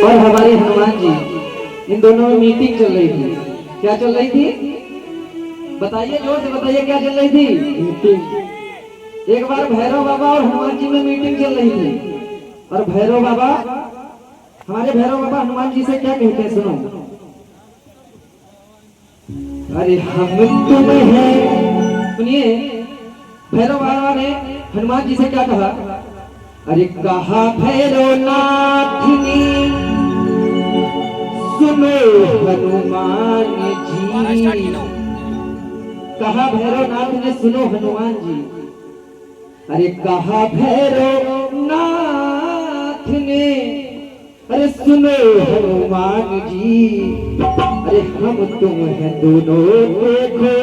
और हमारे हनुमान जी, इन दोनों में मीटिंग चल रही थी। क्या चल रही थी बताइए, जोर से बताइए, क्या चल रही थी? मीटिंग। एक बार भैरव बाबा और हनुमान जी में मीटिंग चल रही थी, और भैरव बाबा, हमारे भैरव बाबा हनुमान जी से क्या कहते हैं, सुनो। अरे हम तुम हैं, सुनिए, भैरव बाबा ने हनुमान जी से क्या कहा? अरे कहा भैरवनाथ ने, सुनो हनुमान जी, कहा भैरवनाथ ने, सुनो हनुमान जी। अरे कहा भैरवनाथ ने, अरे सुनो हनुमान जी। अरे हम तुम हैं दोनों, देखो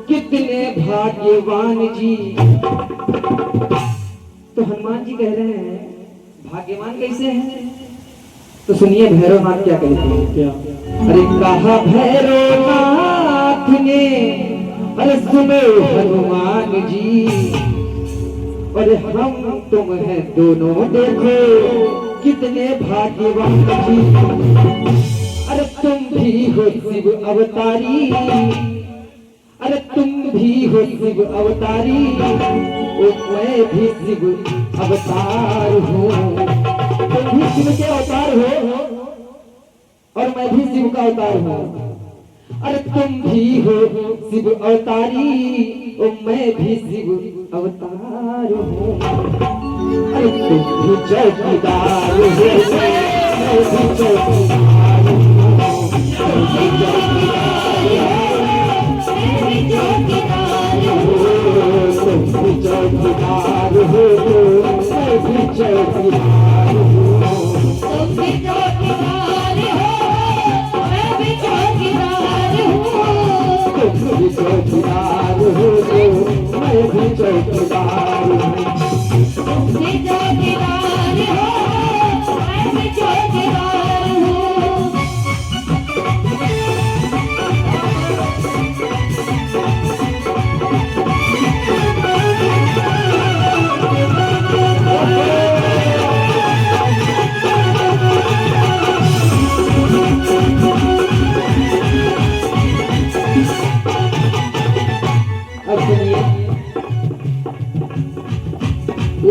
कितने भाग्यवान जी। तो हनुमान जी कह रहे हैं भाग्यवान कैसे हैं? तो सुनिए भैरवनाथ क्या कहते हैं। क्या? अरे कहा भैरवनाथ ने, अरे सुनो हनुमान जी। अरे हम तुम हैं दोनों, देखो कितने भाग्यवान जी। अरे तुम भी हो शिव अवतारी, अरे तुम भी हो शिव अवतारी, मैं भी शिव अवतार हूँ। तुम भी शिव के अवतार हो और मैं भी शिव का अवतार हूँ। अरे तुम भी हो शिव अवतारी, और मैं भी शिव अवतार हूँ। अरे तुम भी चौकीदार हो, मैं भी चौकीदार हूँ। तुम भी चौकीदार हो, तुम भी चौकीदार हो, मैं भी चौकीदार हूँ। तुम भी चौकीदार हो, मैं भी चौकीदार हूँ। तुम भी चौकीदार हो, मैं भी चौकीदार हूँ। तुम भी चौकीदार हो, मैं भी चौकीदार हूँ।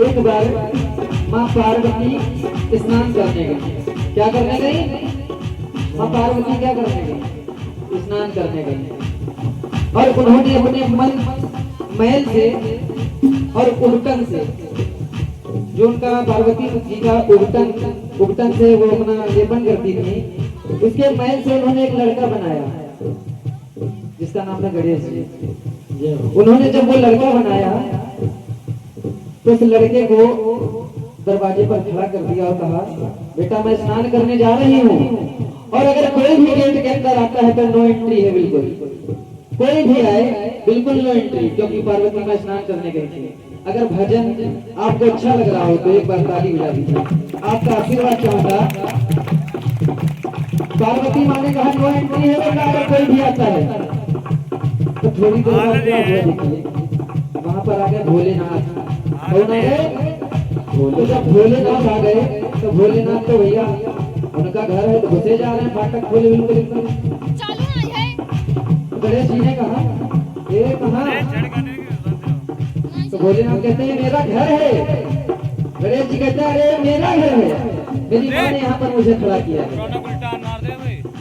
एक बार माँ पार्वती स्नान करने गई। क्या करने गई? माँ पार्वती क्या करने गई? स्नान करने गई। और उन्होंने अपने मन मैल से और उबटन से, जो उनका पार्वती जी का उबटन से वो अपना लेपन करती थी, उसके मैल से उन्होंने एक लड़का बनाया जिसका नाम था गणेश जी। उन्होंने जब वो लड़का बनाया तो उस लड़के को दरवाजे पर खड़ा कर दिया और कहा, बेटा मैं स्नान करने जा रही हूँ, और अगर कोई भी गेट के अंदर आता है तो नो एंट्री है, बिल्कुल कोई भी आए बिल्कुल नो एंट्री, क्योंकि पार्वती में स्नान करने गई थी। अगर भजन आपको अच्छा लग रहा हो तो एक बार ताली बजा दीजिए, आपका आशीर्वाद चाहूंगा। पार्वती माँ ने कहा नो एंट्री है बेटा, अगर कोई भी आता है। तो थोड़ी देर बाद क्या हुआ देखिए, वहां पर आ गए भोलेनाथ। कौन आ गए? तो जब भोलेनाथ आ गए तो भोलेनाथ तो भैया उनका घर है तो घुसे जा रहे हैं, फाटक खोले बिल्कुल एकदम चालू है। गणेश जी ने कहा ये कहाँ? तो भोलेनाथ कहते हैं मेरा घर है। गणेश जी कहते हैं अरे मेरा घर है, मेरी माँ ने यहाँ पर मुझे खड़ा किया है।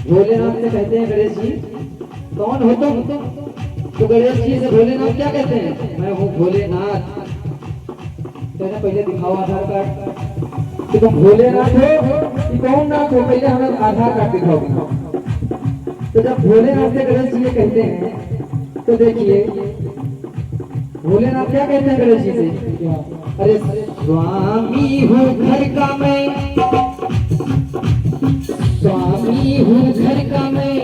भोलेनाथ से कहते हैं गणेश जी कौन हो तुम? तो गणेश जी से भोलेनाथ क्या कहते हैं? मैं हूँ भोलेनाथ। कहना पहले दिखाओ आधार कार्ड कि तुम भोलेनाथ हो कि कौन नाथ हो, पहले हमें आधार कार्ड दिखाओ। तो जब भोलेनाथ से गणेश जी कहते हैं तो देखिए भोलेनाथ क्या कहते हैं गणेश जी से? अरे स्वामी हूँ घर का मैं, स्वामी हूँ घर का मैं,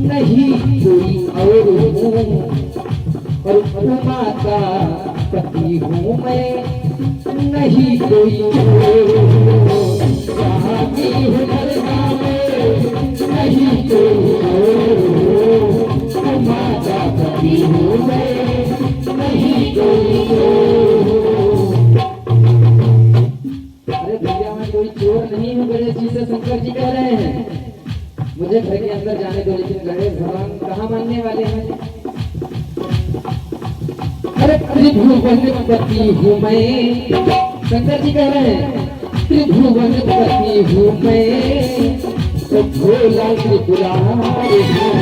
नहीं कोई और हूँ, और उमा का पति हूँ मैं, नहीं कोई और हूँ। स्वामी हूँ घर का मैं, नहीं कोई और हूँ, उमा का पति हूँ मैं, नहीं कोई और हूँ। अरे भैया मैं कोई चोर नहीं हूँ गणेश जी से, शंकर जी कह रहे हैं मुझे घर के अंदर जाने दो, लेकिन गणेश भगवान कहाँ मानने वाले हैं। अरे त्रिभुवनपति हूँ मैं, शंकर जी कह रहे हैं त्रिभुवनपति हूँ मैं, तो भोला त्रिपुरारी हूँ।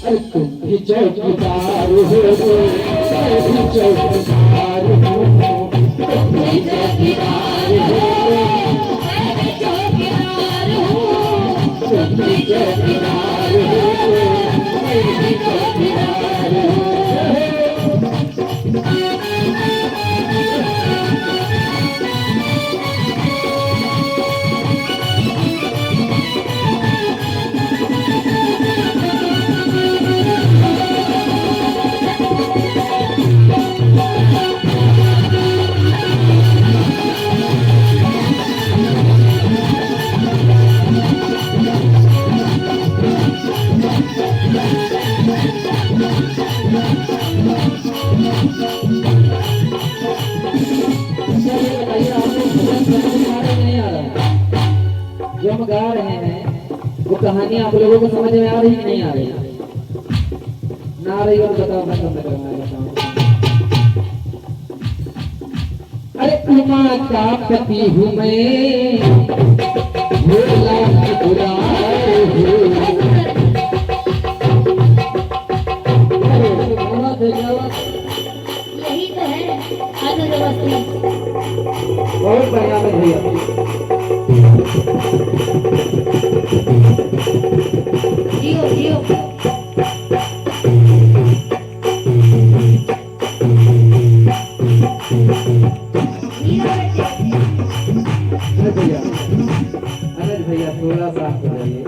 अरे तुम भी चौकीदार हो, मैं भी चौकीदार हूँ, तुम भी चौकीदार हो, मैं भी चौकीदार हूँ, तुम भी चौकीदार हो, मैं भी चौकीदार हूँ। जो हम गा रहे हैं वो कहानी आप लोगों को समझ में आ रही कि नहीं आ रही? ना आ रही हो तो बताओ, मैं समझ करना बताऊं। अरे उमा का पति हूँ मैं, भोला त्रिपुरारी हूँ। यही तो है आनंद अवस्था। बहुत बढ़िया भैया, जियो जियो। अनज भैया थोड़ा सा हो जाइए।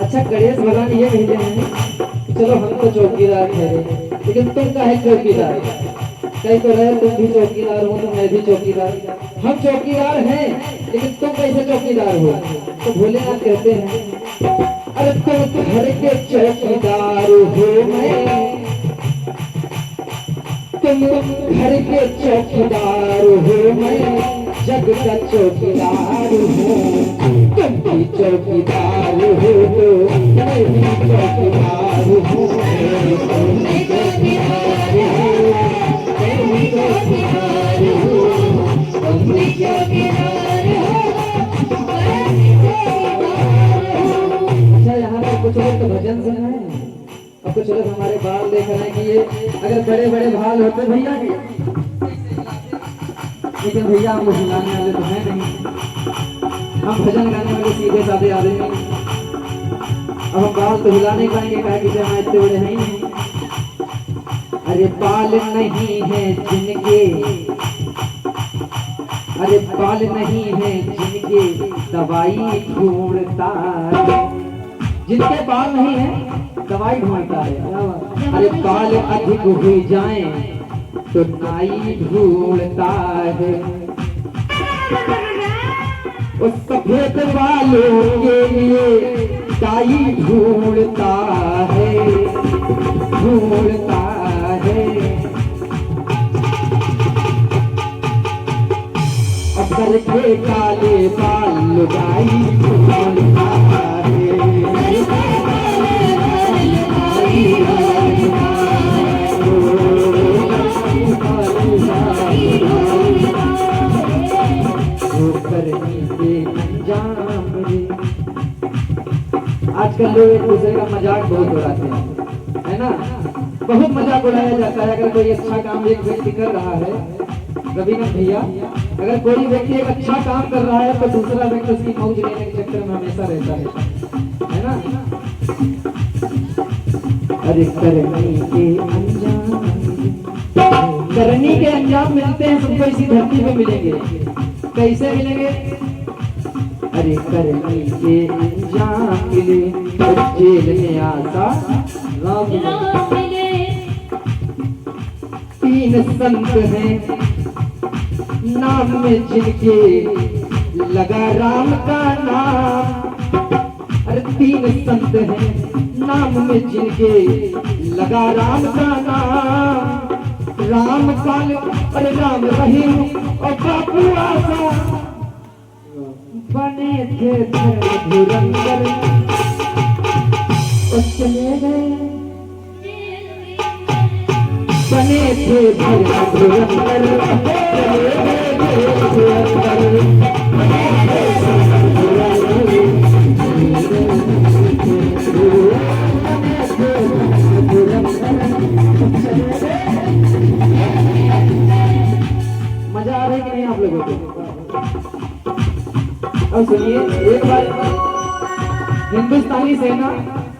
अच्छा गणेश भगवान ये भेजे हैं, चलो हम तो चौकीदार ठहरे, लेकिन तुम काहे चौकीदार? कहीं तो रहे तुम भी चौकीदार हो तो मैं भी चौकीदार, हम चौकीदार हैं, लेकिन तुम कैसे चौकीदार हो? तो भोलेनाथ कहते हैं अरे तुम घर के चौकीदार हो मैं, तुम घर के चौकीदार हो मैं, जग का चौकीदार हूँ, तुम भी चौकीदार हो तो मैं भी चौकीदार हूँ, मैं चौकीदार हूँ, मैं भी चौकीदार हूँ, तुम भी चौकीदार हो, मैं भी चौकीदार हूँ। अच्छा यहाँ पर कुछ लोग तो भजन सुन रहे हैं, अब कुछ लोग हमारे बाल देख रहे हैं कि ये अगर बड़े बड़े बाल होते भैया के, लेकिन भैया हम हिलाने वाले तो हैं नहीं, हम भजन गाने वाले सीधे साधे आदमी नहीं। अब हम बाल तो हिला नहीं पाएंगे, कहा कि जहाँ इतने बड़े हैं ही नहीं। अरे बाल नहीं है जिनके, अरे बाल नहीं है जिनके दवाई ढूंढता है, जिनके बाल नहीं है दवाई ढूंढता है। अरे बाल अधिक हो जाए तो नाई ढूंढता है, उस सफेद बालों के लिए दाई ढूंढता है, ढूंढता है। असल के काले बाल लुगाई ढूंढता है, आजकल लोग एक दूसरे का मजाक बहुत उड़ाते हैं, है ना? बहुत मजाक उड़ाया जाता है। अगर कोई अच्छा काम एक व्यक्ति कर रहा है, रविनाथ भैया, अगर कोई व्यक्ति एक अच्छा काम कर रहा है तो दूसरा व्यक्ति उसकी मौज लेने के चक्कर में हमेशा रहता है ना? अरे करनी के अंजाम मिलते हैं सबको इसी धरती पे मिलेंगे। कैसे मिलेंगे? अरे करनी के अंजाम मिले तो जेल में आसा राम मिले। तीन संत हैं नाम में जिनके लगा राम का नाम, अरे तीन संत हैं नाम में जिनके लगा राम का नाम, राम काल और राम रहीम और बापू आशा बने थे धुरंधर और चले गए बने थे धुरंधर मजा आ रहा है कि नहीं आप लोगों को? अब सुनिए, एक बार हिंदुस्तानी सेना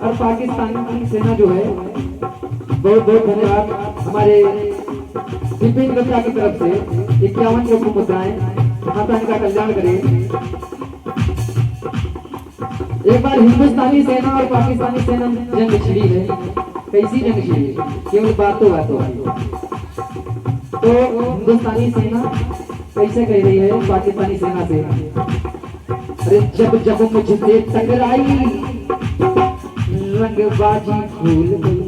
और पाकिस्तानी सेना जो है, बहुत बहुत धन्यवाद हमारे विपिन गुप्ता की तरफ से 51 को मुद्राएं, माता इनका कल्याण करे। एक बार हिंदुस्तानी सेना और पाकिस्तानी सेना जंग छिड़ी है। कैसी जंग छिड़ी? केवल बातों तो हिंदुस्तानी सेना कैसे कह रही है पाकिस्तानी सेना से, अरे जब जब मुझसे टकराई रंगबाजी भूल गई।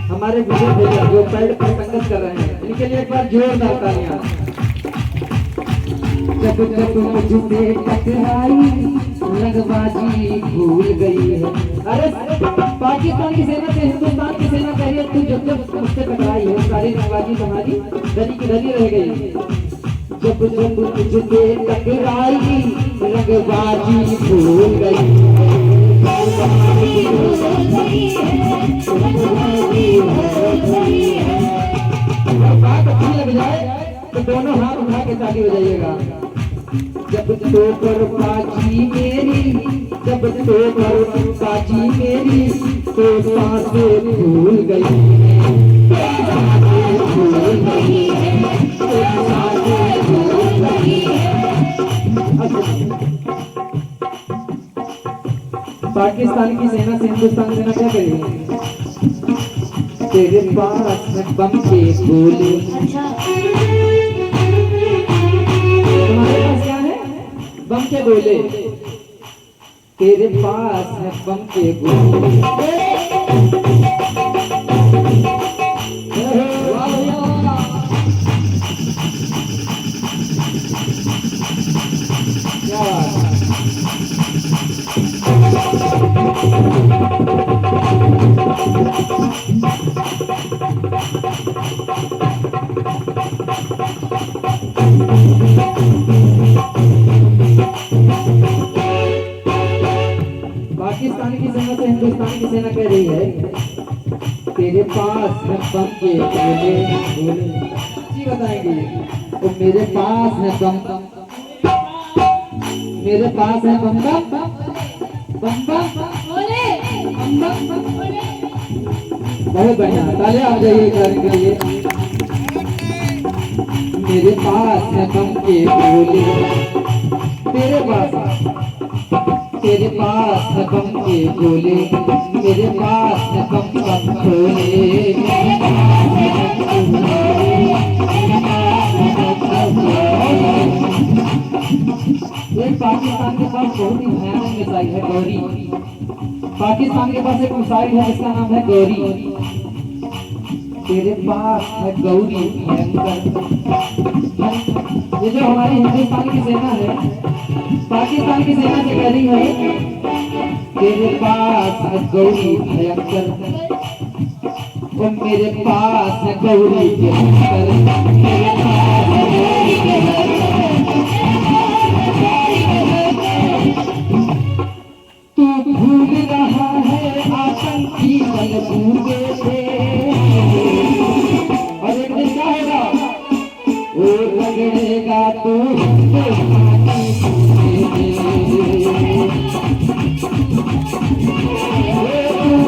हमारे विजय भैया जो पैड पर संगत कर रहे हैं, इनके लिए एक बार जोरदार तालियां। जब जब मुझसे टकराई लगबाजी भूल गई है। अरे पाकिस्तान की सेना से हिंदुस्तान की सेना कह रही है तू जब जब मुझसे टकराई है सारी लगबाजी तुम्हारी धरी की धरी रह गई। जब जब मुझसे टकराई लगबाजी भूल गई। बात अच्छी लग जाए तो दोनों हाथ उठा के ताली बजाइएगा। जब तो पर पाजी मेरी, जब तो पर पाजी मेरी तो सांसें भूल गई, भूल गई, सांसें भूल गई। पाकिस्तान की सेना से हिंदुस्तान सेना क्या करेगी? तेरे पास है बम के गोले। तुम्हारे पास क्या है? बम के गोले। तेरे पास है बम के गोले। क्या बात है? पाकिस्तान की सेना से हिंदुस्तान की सेना कह रही है तेरे पास है बम के गोले, गोले जी बताएंगे तो मेरे पास है बम, मेरे पास है बम बम बम बम। बहुत बढ़िया, ताले आप जाइए करने के लिए। मेरे पास है बम के गोले, तेरे पास, तेरे पास है बम के गोले, मेरे पास है बम बम गोले। एक पाकिस्तान के पास बहुत ही भयानक मिसाइल है गौरी। पाकिस्तान के पास एक मिसाइल है जिसका नाम है गौरी। तेरे पास है गौरी भयंकर। ये जो हमारी हिंदुस्तान की सेना है पाकिस्तान की सेना से कह रही है तेरे पास है गौरी भयंकर, और मेरे पास है गौरी भयंकर। मेरे पास है गौरी भयंकर। तू भूल रहा है आतंकी बलबूते थे, और एक दिन क्या होगा वो लगेगा तो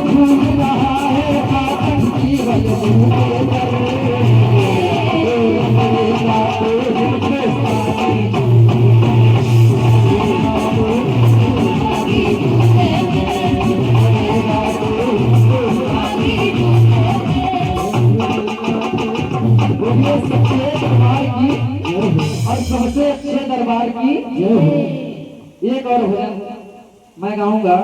भूल रहा है आतंकी बलबूते थे। भाग्य सच्चे दरबार की और सबसे अच्छे दरबार की। एक और भजन मैं गाऊंगा।